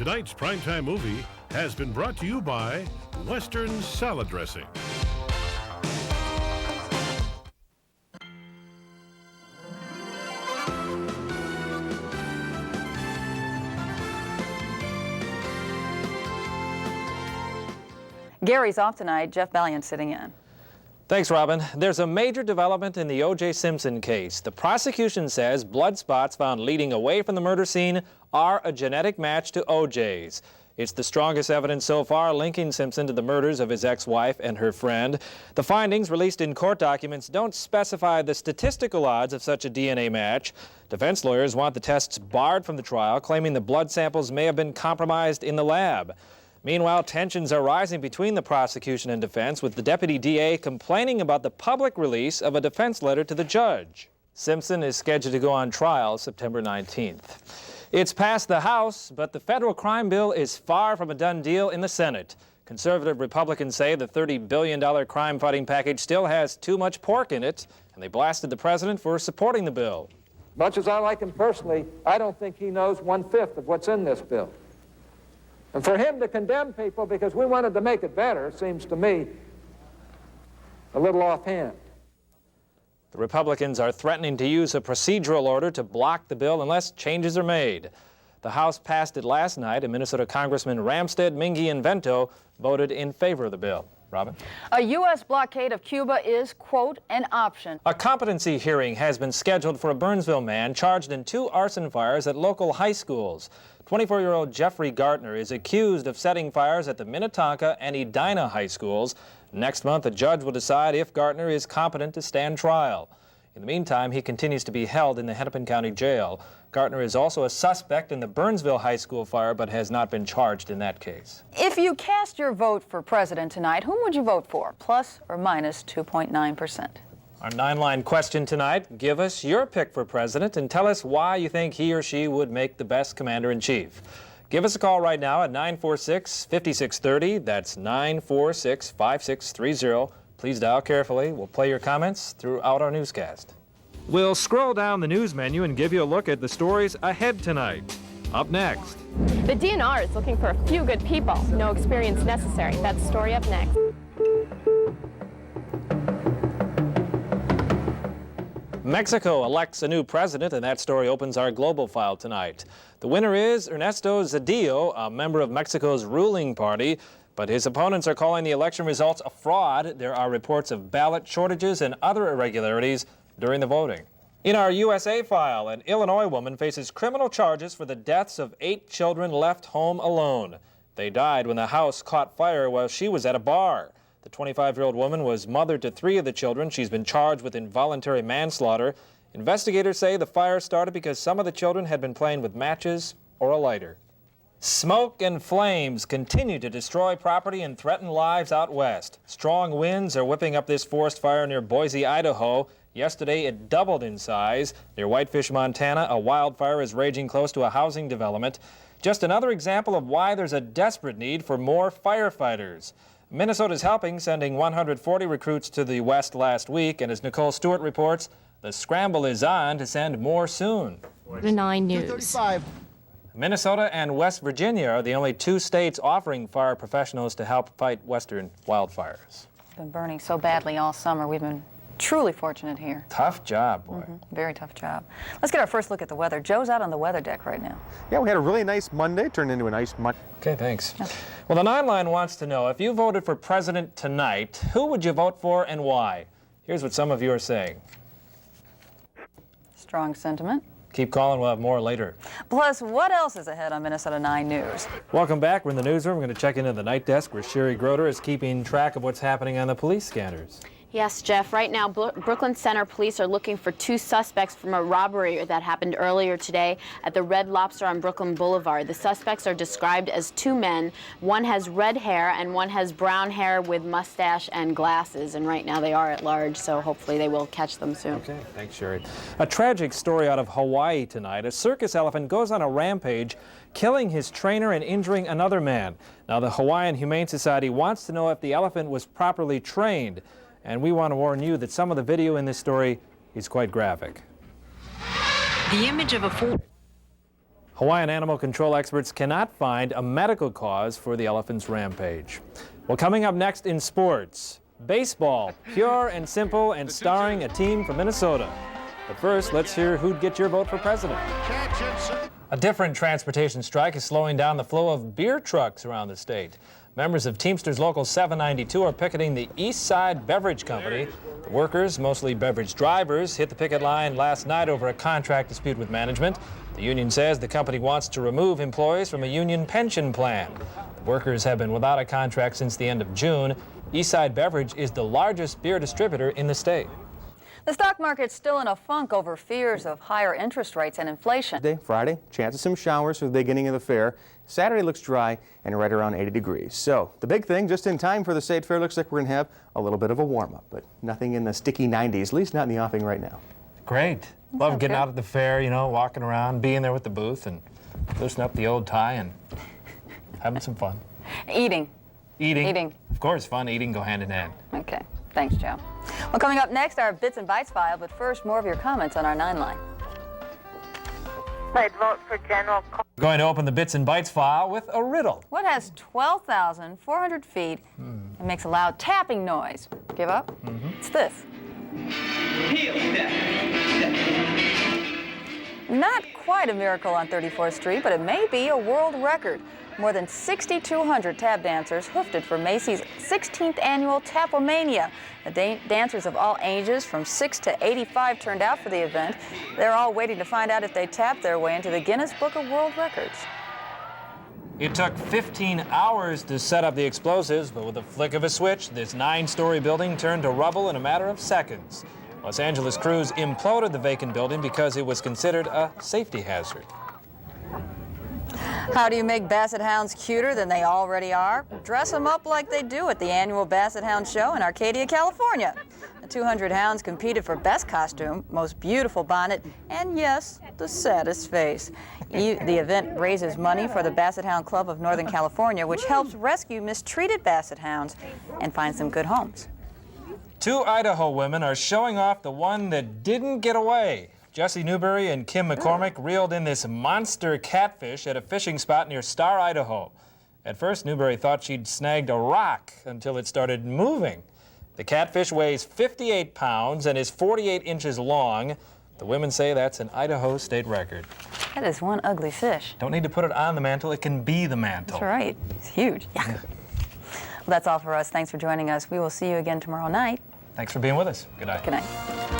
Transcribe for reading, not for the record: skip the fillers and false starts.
Tonight's primetime movie has been brought to you by Western Salad Dressing. Gary's off tonight. Jeff Baillon sitting in. Thanks, Robin. There's a major development in the O.J. Simpson case. The prosecution says blood spots found leading away from the murder scene are a genetic match to O.J.'s. It's the strongest evidence so far linking Simpson to the murders of his ex-wife and her friend. The findings released in court documents don't specify the statistical odds of such a DNA match. Defense lawyers want the tests barred from the trial, claiming the blood samples may have been compromised in the lab. Meanwhile, tensions are rising between the prosecution and defense, with the deputy DA complaining about the public release of a defense letter to the judge. Simpson is scheduled to go on trial September 19th. It's passed the House, but the federal crime bill is far from a done deal in the Senate. Conservative Republicans say the $30 billion crime-fighting package still has too much pork in it, and they blasted the president for supporting the bill. Much as I like him personally, I don't think he knows 1/5 of what's in this bill. And for him to condemn people because we wanted to make it better seems to me a little offhand. The Republicans are threatening to use a procedural order to block the bill unless changes are made. The House passed it last night, and Minnesota Congressman Ramstad, Mingy, and Vento voted in favor of the bill. Robin? A U.S. blockade of Cuba is, quote, an option. A competency hearing has been scheduled for a Burnsville man charged in 2 arson fires at local high schools. 24-year-old Jeffrey Gartner is accused of setting fires at the Minnetonka and Edina high schools. Next month, a judge will decide if Gartner is competent to stand trial. In the meantime, he continues to be held in the Hennepin County Jail. Gartner is also a suspect in the Burnsville High School fire, but has not been charged in that case. If you cast your vote for president tonight, whom would you vote for? Plus or minus 2.9%? Our 9-line question tonight: give us your pick for president and tell us why you think he or she would make the best commander-in-chief. Give us a call right now at 946-5630. That's 946-5630. Please dial carefully. We'll play your comments throughout our newscast. We'll scroll down the news menu and give you a look at the stories ahead tonight. Up next. The DNR is looking for a few good people. No experience necessary. That's the story up next. Mexico elects a new president, and that story opens our global file tonight. The winner is Ernesto Zedillo, a member of Mexico's ruling party, but his opponents are calling the election results a fraud. There are reports of ballot shortages and other irregularities during the voting. In our USA file, an Illinois woman faces criminal charges for the deaths of 8 children left home alone. They died when the house caught fire while she was at a bar. The 25-year-old woman was mother to 3 of the children. She's been charged with involuntary manslaughter. Investigators say the fire started because some of the children had been playing with matches or a lighter. Smoke and flames continue to destroy property and threaten lives out west. Strong winds are whipping up this forest fire near Boise, Idaho. Yesterday, it doubled in size. Near Whitefish, Montana, a wildfire is raging close to a housing development. Just another example of why there's a desperate need for more firefighters. Minnesota's helping, sending 140 recruits to the west last week, and as Nicole Stewart reports, the scramble is on to send more soon. The 9 News. Minnesota and West Virginia are the only 2 states offering fire professionals to help fight western wildfires. It's been burning so badly all summer. We've been truly fortunate here. Tough job, boy. Very tough job. Let's get our first look at the weather. Joe's out on the weather deck right now. Yeah, we had a really nice Monday, turned into a nice Monday. Okay, thanks. Well, the 9-line wants to know, if you voted for president tonight, who would you vote for and why? Here's what some of you are saying. Strong sentiment. Keep calling, we'll have more later. Plus, what else is ahead on Minnesota 9 News? Welcome back. We're in the newsroom. We're going to check into the night desk where Sherry Groder is keeping track of what's happening on the police scanners. Yes, Jeff. Right now, Brooklyn Center police are looking for 2 suspects from a robbery that happened earlier today at the Red Lobster on Brooklyn Boulevard. The suspects are described as 2 men. One has red hair and one has brown hair with mustache and glasses. And right now they are at large, so hopefully they will catch them soon. Okay, thanks, Sherry. A tragic story out of Hawaii tonight. A circus elephant goes on a rampage, killing his trainer and injuring another man. Now, the Hawaiian Humane Society wants to know if the elephant was properly trained. And we want to warn you that some of the video in this story is quite graphic. The image of a Hawaiian animal control experts cannot find a medical cause for the elephant's rampage. Well, coming up next in sports, baseball, pure and simple and starring a team from Minnesota. But first, let's hear who'd get your vote for president. A different transportation strike is slowing down the flow of beer trucks around the state. Members of Teamsters Local 792 are picketing the East Side Beverage Company. The workers, mostly beverage drivers, hit the picket line last night over a contract dispute with management. The union says the company wants to remove employees from a union pension plan. The workers have been without a contract since the end of June. East Side Beverage is the largest beer distributor in the state. The stock market's still in a funk over fears of higher interest rates and inflation. Friday, chance of some showers for the beginning of the fair. Saturday looks dry and right around 80 degrees. So the big thing, just in time for the state fair, looks like we're going to have a little bit of a warm-up, but nothing in the sticky 90s, at least not in the offing right now. Great. Love getting out at the fair, you know, walking around, being there with the booth and loosening up the old tie and having some fun. Eating. Eating. Of course, fun, eating go hand in hand. Okay. Thanks, Joe. Well, coming up next, our Bits and Bytes file, but first, more of your comments on our 9 line. I'd vote for General. We're going to open the Bits and Bytes file with a riddle. What has 12,400 feet and makes a loud tapping noise? Give up? It's this. Not quite a miracle on 34th Street, but it may be a world record. More than 6,200 tap dancers hoofed it for Macy's 16th annual Tapomania. The dancers of all ages from 6 to 85 turned out for the event. They're all waiting to find out if they tapped their way into the Guinness Book of World Records. It took 15 hours to set up the explosives, but with a flick of a switch, this 9-story building turned to rubble in a matter of seconds. Los Angeles crews imploded the vacant building because it was considered a safety hazard. How do you make Basset Hounds cuter than they already are? Dress them up like they do at the annual Basset Hound Show in Arcadia, California. The 200 hounds competed for best costume, most beautiful bonnet, and yes, the saddest face. The event raises money for the Basset Hound Club of Northern California, which helps rescue mistreated Basset Hounds and find them good homes. 2 Idaho women are showing off the one that didn't get away. Jessie Newberry and Kim McCormick reeled in this monster catfish at a fishing spot near Star, Idaho. At first, Newberry thought she'd snagged a rock until it started moving. The catfish weighs 58 pounds and is 48 inches long. The women say that's an Idaho state record. That is one ugly fish. Don't need to put it on the mantle, it can be the mantle. That's right. It's huge. Yeah. Well, that's all for us. Thanks for joining us. We will see you again tomorrow night. Thanks for being with us. Good night. Good night.